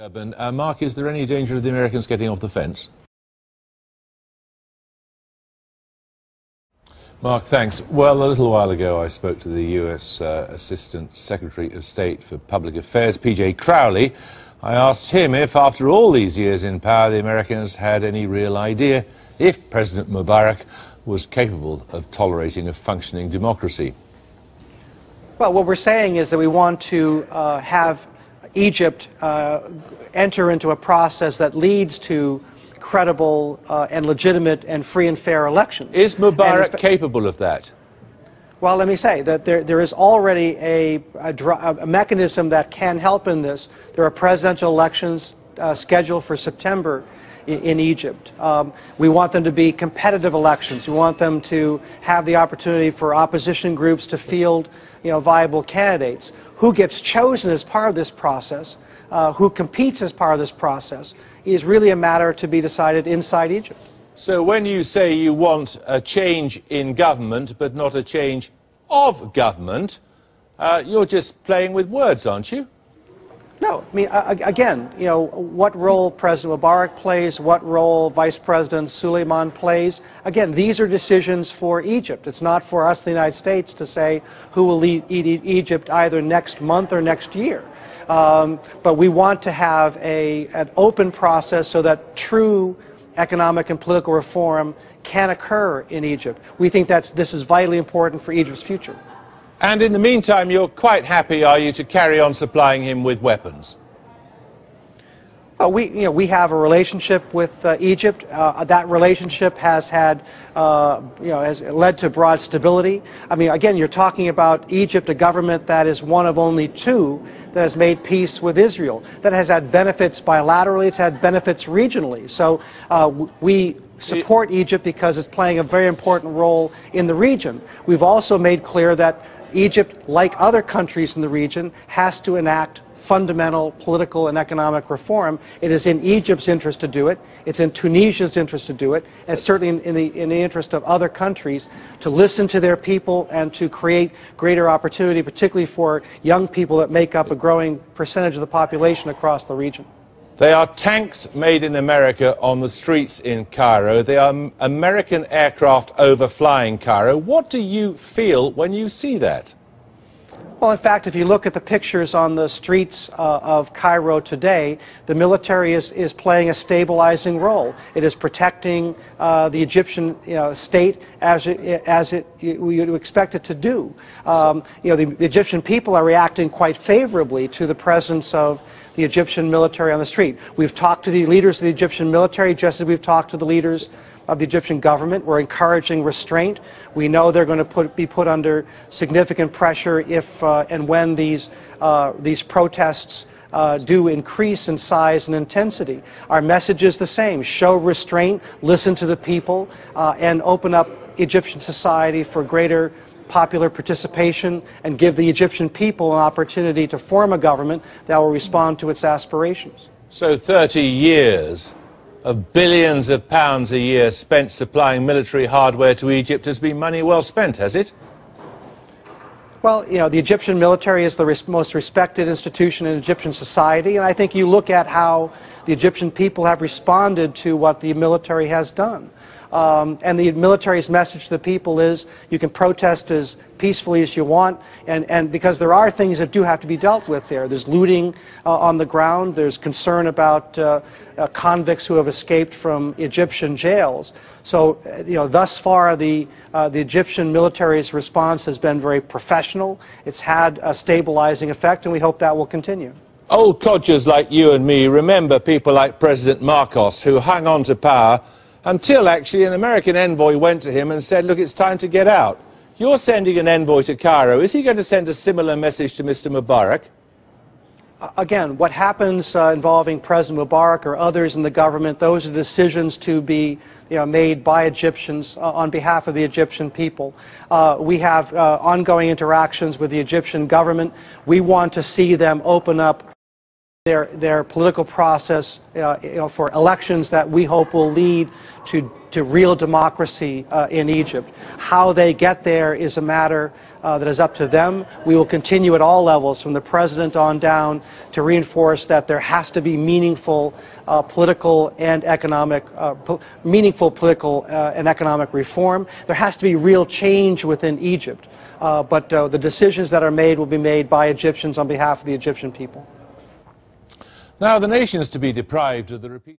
Urban. Mark, is there any danger of the Americans getting off the fence? Mark, thanks. Well, a little while ago I spoke to the US Assistant Secretary of State for Public Affairs, PJ Crowley. I asked him if, after all these years in power, the Americans had any real idea if President Mubarak was capable of tolerating a functioning democracy. Well, what we're saying is that we want to have Egypt enter into a process that leads to credible and legitimate and free and fair elections. Is Mubarak capable of that? Well, let me say that there is already a mechanism that can help in this. There are presidential elections scheduled for September in Egypt. We want them to be competitive elections. We want them to have the opportunity for opposition groups to field viable candidates. Who gets chosen as part of this process, who competes as part of this process, is really a matter to be decided inside Egypt. So when you say you want a change in government but not a change of government, you're just playing with words, aren't you? No, I mean, again, what role President Mubarak plays, what role Vice President Suleiman plays, again, these are decisions for Egypt. It's not for us, the United States, to say who will lead Egypt either next month or next year. But we want to have an open process so that true economic and political reform can occur in Egypt. We think this is vitally important for Egypt's future. And in the meantime, you're quite happy, are you, to carry on supplying him with weapons? Well, we have a relationship with Egypt. That relationship has led to broad stability. I mean, again, you're talking about Egypt, a government that is one of only two that has made peace with Israel, that has had benefits bilaterally, it's had benefits regionally. So we support Egypt because it's playing a very important role in the region. We've also made clear that Egypt, like other countries in the region, has to enact fundamental political and economic reform. It is in Egypt's interest to do it. It's in Tunisia's interest to do it. And it's certainly in the interest of other countries to listen to their people and to create greater opportunity, particularly for young people that make up a growing percentage of the population across the region. They are tanks made in America on the streets in Cairo. They are American aircraft overflying Cairo. What do you feel when you see that? Well, in fact, if you look at the pictures on the streets of Cairo today, the military is playing a stabilizing role. It is protecting the Egyptian state as you'd expect it to do. The Egyptian people are reacting quite favorably to the presence of the Egyptian military on the street. We've talked to the leaders of the Egyptian military just as we've talked to the leaders of the Egyptian government. We're encouraging restraint. We know they're going to be put under significant pressure if and when these protests do increase in size and intensity. Our message is the same: show restraint, listen to the people, and open up Egyptian society for greater popular participation, and give the Egyptian people an opportunity to form a government that will respond to its aspirations. So 30 years of billions of pounds a year spent supplying military hardware to Egypt has been money well spent, has it? Well, the Egyptian military is the most respected institution in Egyptian society, and I think you look at how the Egyptian people have responded to what the military has done. And the military's message to the people is you can protest as peacefully as you want, and because there are things that do have to be dealt with there. There's looting on the ground, there's concern about convicts who have escaped from Egyptian jails. So, thus far the Egyptian military's response has been very professional. It's had a stabilizing effect, and we hope that will continue. Old codgers like you and me remember people like President Marcos, who hung on to power until actually an American envoy went to him and said, look, it's time to get out. You're sending an envoy to Cairo. Is he going to send a similar message to Mr. Mubarak? Again, what happens involving President Mubarak or others in the government, those are decisions to be made by Egyptians on behalf of the Egyptian people. We have ongoing interactions with the Egyptian government. We want to see them open up their political process for elections that we hope will lead to real democracy in Egypt. How they get there is a matter that is up to them. We will continue at all levels, from the president on down, to reinforce that there has to be meaningful political and economic reform. There has to be real change within Egypt. But the decisions that are made will be made by Egyptians on behalf of the Egyptian people. Now, the nation is to be deprived of the repeat